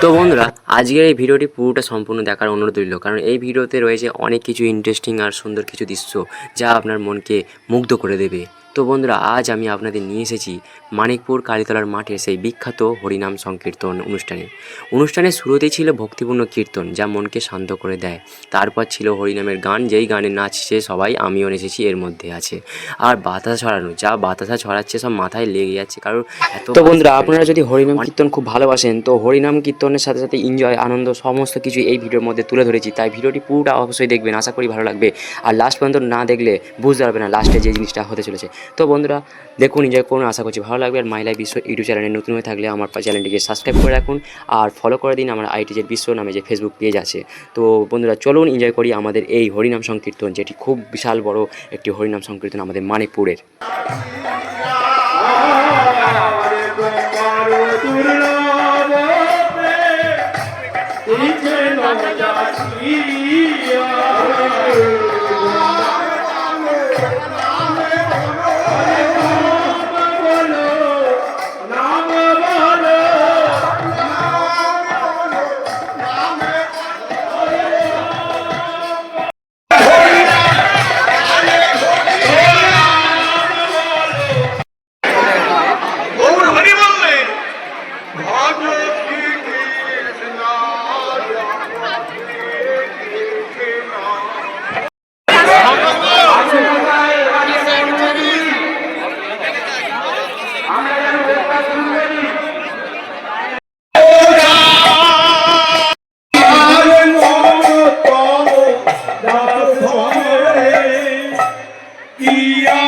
তো বন্ধুরা, আজকের এই ভিডিওটি পুরোটা সম্পূর্ণ দেখার অনুরোধ রইল, কারণ এই ভিডিওতে রয়েছে অনেক কিছু ইন্টারেস্টিং আর সুন্দর কিছু দৃশ্য যা আপনার মনকে মুগ্ধ করে দেবে। তো বন্ধুরা, আজ আমি আপনাদের নিয়ে এসেছি মানিকপুর কালীতলার মাঠে সেই বিখ্যাত হরিনাম সংকীর্তন অনুষ্ঠানের শুরুতেই ছিল ভক্তিপূর্ণ কীর্তন যা মনকে শান্ত করে দেয়। তারপর ছিল হরিনামের গান, যেই গানে নাচছে সবাই, আমিও নেচেছি এর মধ্যে আছে। আর বাতাসা ছড়ানো, যা বাতাসা ছড়াচ্ছে সব মাথায় লেগে যাচ্ছে, কারণ এত। তো বন্ধুরা, আপনারা যদি হরিনাম কীর্তন খুব ভালোবাসেন, তো হরিনাম কীর্তনের সাথে সাথে এনজয়, আনন্দ সমস্ত কিছু এই ভিডিওর মধ্যে তুলে ধরেছি, তাই ভিডিওটি পুরোটা অবশ্যই দেখবেন, আশা করি ভালো লাগবে। আর লাস্ট পর্যন্ত না দেখলে বুঝতে পারবে না লাস্টে যে জিনিসটা হতে চলেছে। তো বন্ধুরা, দেখুন, এনজয় করুন, আশা করছি ভালো লাগবে। আর মাই লাইফ বিশ্ব ইউটিউব চ্যানেলে নতুন হয়ে থাকলে আমার চ্যানেলটিকে সাবস্ক্রাইব করে রাখুন আর ফলো করে দিন আমার আইটিজেড বিশ্ব নামে যে ফেসবুক পেজ আছে। তো বন্ধুরা, চলুন এনজয় করি আমাদের এই হরিনাম সংকীর্তন, যেটি খুব বিশাল বড় একটি হরিনাম সংকীর্তন আমাদের মানিকপুরের।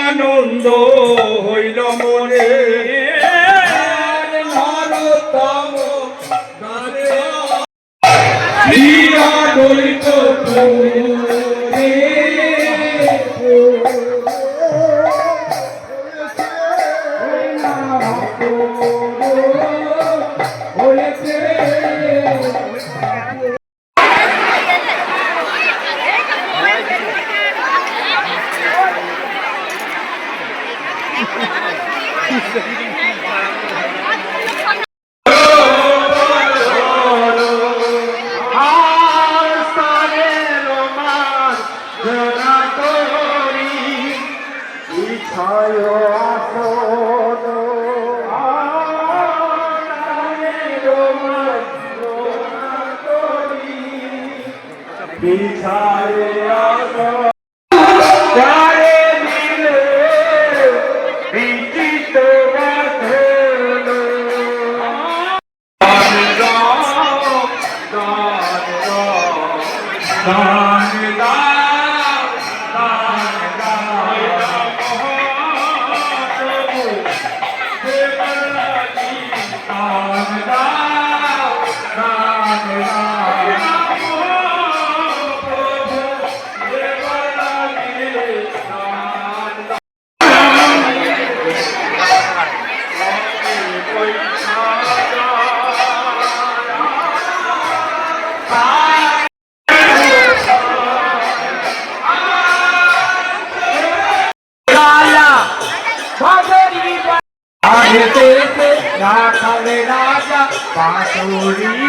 আনন্দ হইল মনে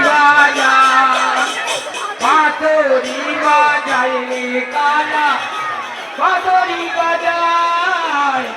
রাজা পাথরি বাজায় কালা পাথরি বাজায়।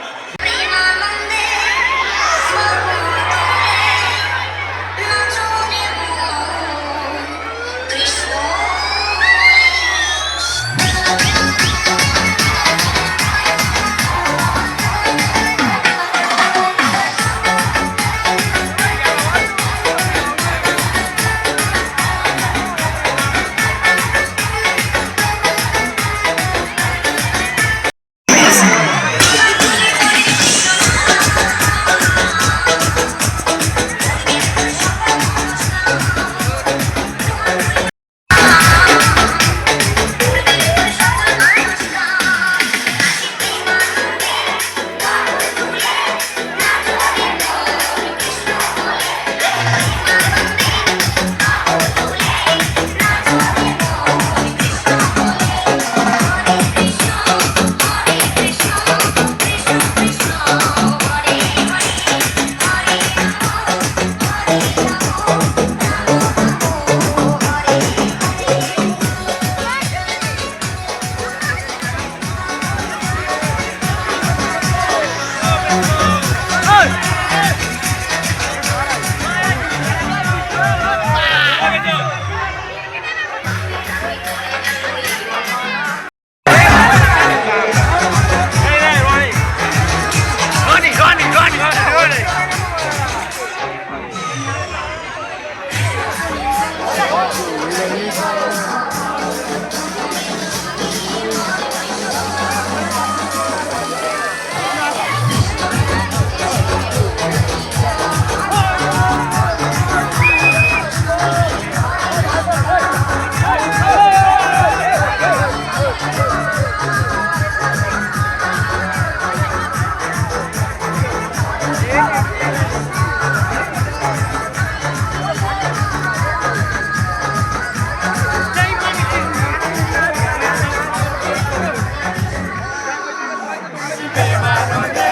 প্রেমানন্দে